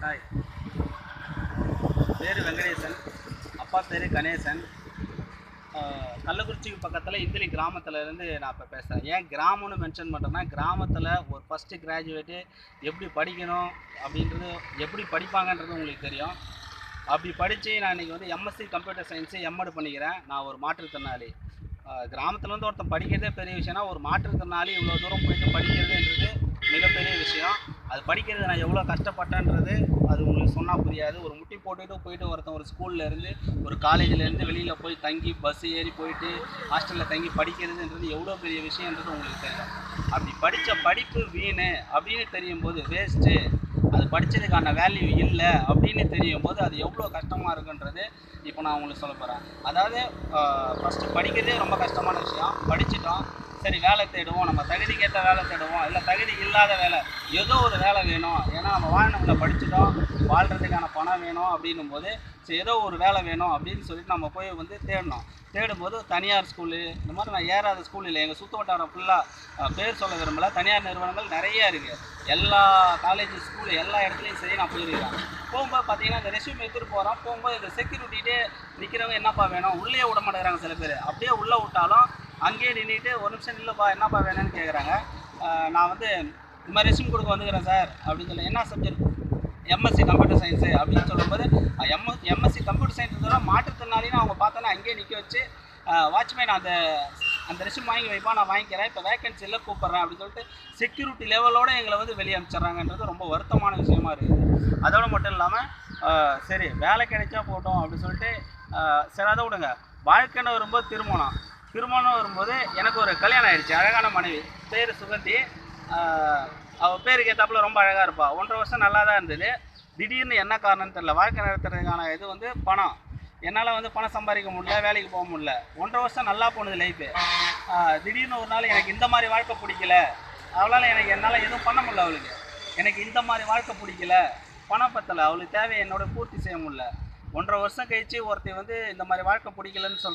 Hi, பேர் வெங்கடேசன், அப்பா பேர் கணேசன். கள்ளக்குறிச்சிக்கு பக்கத்தில் இந்திலி கிராமத்துலேருந்து நான் இப்போ பேசுகிறேன். ஏன் கிராமம்னு மென்ஷன் பண்ணுறேன்னா, கிராமத்தில் ஒரு ஃபஸ்ட்டு கிராஜுவேட்டு எப்படி படிக்கணும் அப்படின்றது, எப்படி படிப்பாங்கன்றது உங்களுக்கு தெரியும். அப்படி படித்து நான் இன்றைக்கி வந்து எம்எஸ்சி கம்ப்யூட்டர் சயின்ஸு எம்எட் பண்ணிக்கிறேன். நான் ஒரு மாற்றுத்திறனாளி. கிராமத்தில் வந்து ஒருத்தன் படிக்கிறதே பெரிய விஷயம்னா, ஒரு மாற்றுத்திறனாளி இவ்வளோ தூரம் போயிட்டு படிக்கிறதுன்றது மிகப்பெரிய விஷயம். அது படிக்கிறது நான் எவ்வளோ கஷ்டப்பட்டேன்றது அது உங்களுக்கு சொன்னால் புரியாது. ஒரு முட்டி போயிட்டு ஒருத்தன் ஒரு ஸ்கூல்லேருந்து ஒரு காலேஜ்லேருந்து வெளியில் போய் தங்கி பஸ் ஏறி போயிட்டு ஹாஸ்டலில் தங்கி படிக்கிறதுன்றது எவ்வளோ பெரிய விஷயன்றது உங்களுக்கு தெரியும். அப்படி படித்த படிப்பு வீணு அப்படின்னு தெரியும் போது, வேஸ்ட்டு, அது படித்ததுக்கான வேல்யூ இல்லை அப்படின்னு தெரியும் போது அது எவ்வளோ கஷ்டமாக இருக்குன்றது இப்போ நான் உங்களுக்கு சொல்ல போகிறேன். அதாவது ஃபஸ்ட்டு படிக்கிறதே ரொம்ப கஷ்டமான விஷயம். படிச்சிட்டோம், சரி வேலை தேடுவோம், நம்ம தகுதிக்கேற்ற வேலை தேடுவோம், இல்லை தகுதி இல்லாத வேலை, ஏதோ ஒரு வேலை வேணும். ஏன்னா நம்ம வாழணும்ல, படிச்சிட்டோம், வாழ்கிறதுக்கான பணம் வேணும் அப்படின்னும் போது சரி ஏதோ ஒரு வேலை வேணும் அப்படின்னு சொல்லிட்டு நம்ம போய் வந்து தேடணும். தேடும்போது தனியார் ஸ்கூலு இந்த மாதிரி நான் ஏறாத ஸ்கூல் இல்லை. எங்கள் சுற்று வட்டாரம் ஃபுல்லாக பேர் சொல்ல விரும்பலை, தனியார் நிறுவனங்கள் நிறைய இருக்குது. எல்லா காலேஜ் ஸ்கூலு எல்லா இடத்துலையும் சரி நான் போயிருக்கேன். போகும்போது பார்த்தீங்கன்னா இந்த ரெஸ்யூம் எடுத்துகிட்டு போகிறோம். போகும்போது இந்த செக்யூரிட்டிகிட்டே நிற்கிறவங்க என்னப்பா வேணும், உள்ளே விட மாட்டேங்கிறாங்க. சில பேர் அப்படியே உள்ளே விட்டாலும் அங்கேயே நின்றுட்டு ஒரு நிமிஷம் இல்லைப்பா என்னப்பா வேணும்னு கேட்குறாங்க. நான் வந்து இது மாதிரி ரெஸ்யூம் கொடுக்க வந்துக்கிறேன் சார் அப்படின்னு சொல்லி, என்ன சப்ஜெக்ட், எம்எஸ்சி கம்ப்யூட்டர் சயின்ஸு அப்படின்னு சொல்லும்போது எம்எஸ்சி கம்ப்யூட்டர் சயின்ஸோட மாற்றுத்திறனாளின்னு அவங்க பார்த்தோன்னா அங்கேயே நிற்க வச்சு, வாட்ச்மேன் அந்த ரெஸ்யூம் வாங்கி வைப்பா, நான் வாங்கிக்கிறேன், இப்போ வேகன்சி இல்லை கூப்பிட்றேன் அப்படின்னு சொல்லிட்டு செக்யூரிட்டி லெவலோடு எங்களை வந்து வெளியே அனுப்பிச்சிட்றாங்கன்றது ரொம்ப வருத்தமான விஷயமா இருக்குது. அதோடு மட்டும் இல்லாமல் சரி வேலை கிடைச்சா போட்டோம் அப்படின்னு சொல்லிட்டு சரி அதை விடுங்க. வாழ்க்கைன்னு வரும்போது திருமணம் வரும்போது எனக்கு ஒரு கல்யாணம் ஆகிடுச்சு. அழகான மனைவி, பேர் சுகந்தி. அவள் பேருக்கு ஏற்றாப்புல ரொம்ப அழகாக இருப்பாள். 1.5 வருஷம் நல்லா தான் இருந்தது. திடீர்னு என்ன காரணம்னு தெரியல, வாழ்க்கை நடத்துறதுக்கான இது வந்து பணம். என்னால் வந்து பணம் சம்பாதிக்க முடியல, வேலைக்கு போக முடியல. 1.5 வருஷம் நல்லா போனது லைஃபு. திடீர்னு ஒரு நாள் எனக்கு இந்த மாதிரி வாழ்க்கை பிடிக்கல, அவளால் என்னால் எதுவும் பண்ண முடியல. அவளுக்கு எனக்கு இந்த மாதிரி வாழ்க்கை பிடிக்கல, பணம் பத்தலை, அவளுக்கு தேவையை என்னோட பூர்த்தி செய்ய முடியல. 1.5 வருஷம் கழிச்சு ஒருத்தர் வந்து இந்த மாதிரி வாழ்க்கை பிடிக்கலன்னு